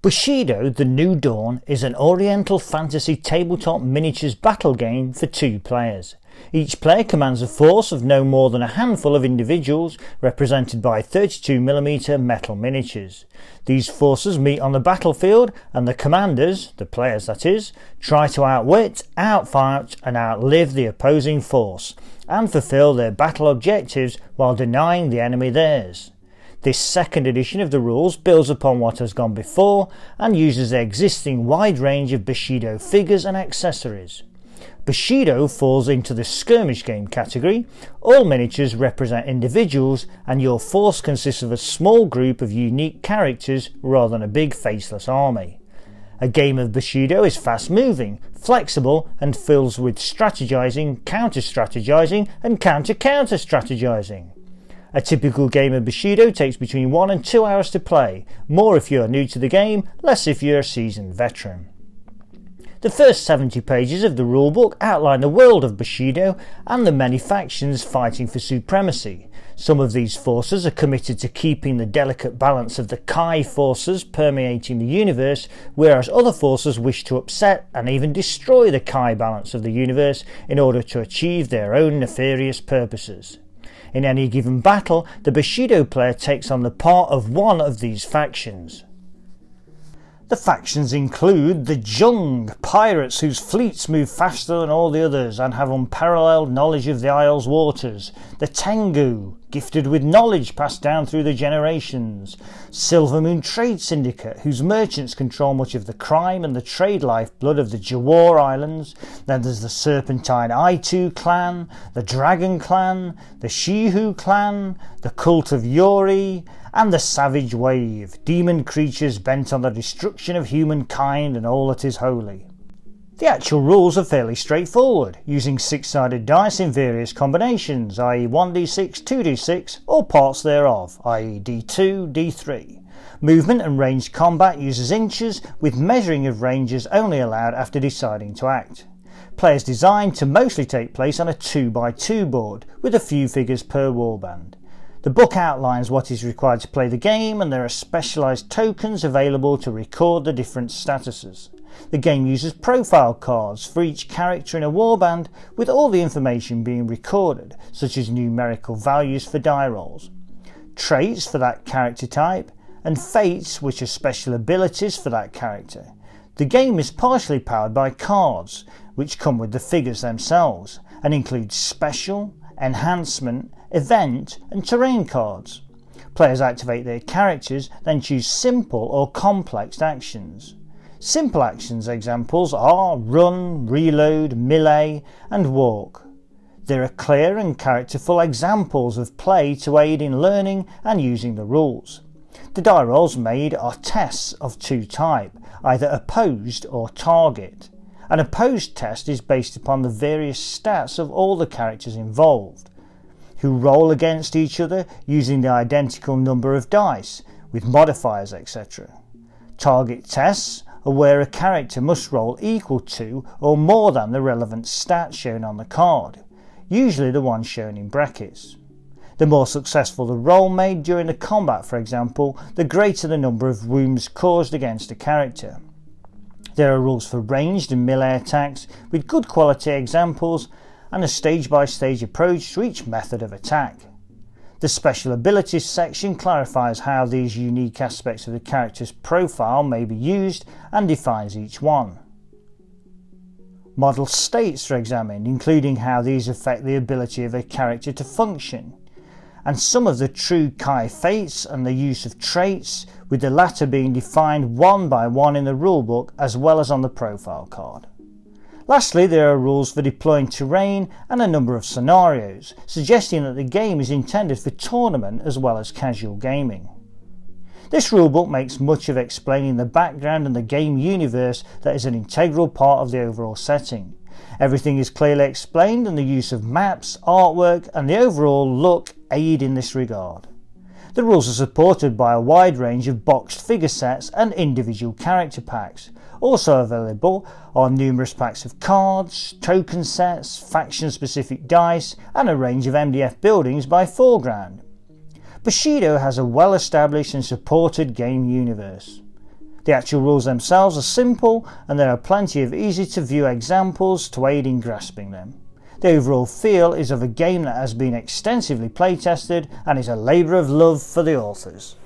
Bushido: The New Dawn is an oriental fantasy tabletop miniatures battle game for 2 players. Each player commands a force of no more than a handful of individuals represented by 32mm metal miniatures. These forces meet on the battlefield and the commanders, the players that is, try to outwit, outfight and outlive the opposing force and fulfil their battle objectives while denying the enemy theirs. This second edition of the rules builds upon what has gone before and uses the existing wide range of Bushido figures and accessories. Bushido falls into the skirmish game category. All miniatures represent individuals and your force consists of a small group of unique characters rather than a big faceless army. A game of Bushido is fast moving, flexible and fills with strategizing, counter-strategizing and counter-counter-strategizing. A typical game of Bushido takes between 1 and 2 hours to play, more if you are new to the game, less if you are a seasoned veteran. The first 70 pages of the rulebook outline the world of Bushido and the many factions fighting for supremacy. Some of these forces are committed to keeping the delicate balance of the Kai forces permeating the universe, whereas other forces wish to upset and even destroy the Kai balance of the universe in order to achieve their own nefarious purposes. In any given battle, the Bushido player takes on the part of one of these factions. The factions include the Jung, pirates whose fleets move faster than all the others and have unparalleled knowledge of the Isle's waters. The Tengu, gifted with knowledge passed down through the generations. Silver Moon Trade Syndicate, whose merchants control much of the crime and the trade lifeblood of the Jawar Islands. Then there's the Serpentine Aitu clan, the Dragon clan, the Shihu clan, the Cult of Yori, and the Savage Wave, demon creatures bent on the destruction of humankind and all that is holy. The actual rules are fairly straightforward, using 6-sided dice in various combinations, i.e. 1d6, 2d6, or parts thereof, i.e. d2, d3. Movement and ranged combat uses inches, with measuring of ranges only allowed after deciding to act. Play is designed to mostly take place on a 2x2 board, with a few figures per warband. The book outlines what is required to play the game, and there are specialised tokens available to record the different statuses. The game uses profile cards for each character in a warband, with all the information being recorded, such as numerical values for die rolls, traits for that character type, and fates, which are special abilities for that character. The game is partially powered by cards, which come with the figures themselves, and include special, enhancement, event and terrain cards. Players activate their characters, then choose simple or complex actions. Simple actions examples are run, reload, melee and walk. There are clear and characterful examples of play to aid in learning and using the rules. The die rolls made are tests of 2 types, either opposed or target. An opposed test is based upon the various stats of all the characters involved, who roll against each other using the identical number of dice, with modifiers etc. Target tests are where a character must roll equal to or more than the relevant stat shown on the card, usually the one shown in brackets. The more successful the roll made during the combat, for example, the greater the number of wounds caused against a character. There are rules for ranged and melee attacks, with good quality examples and a stage-by-stage approach to each method of attack. The special abilities section clarifies how these unique aspects of the character's profile may be used and defines each one. Model states are examined, including how these affect the ability of a character to function, and some of the true Kai fates and the use of traits, with the latter being defined one by one in the rulebook as well as on the profile card. Lastly, there are rules for deploying terrain and a number of scenarios, suggesting that the game is intended for tournament as well as casual gaming. This rulebook makes much of explaining the background and the game universe that is an integral part of the overall setting. Everything is clearly explained, and the use of maps, artwork and the overall look aid in this regard. The rules are supported by a wide range of boxed figure sets and individual character packs. Also available are numerous packs of cards, token sets, faction-specific dice, and a range of MDF buildings by Foreground. Bushido has a well-established and supported game universe. The actual rules themselves are simple, and there are plenty of easy to view examples to aid in grasping them. The overall feel is of a game that has been extensively playtested and is a labour of love for the authors.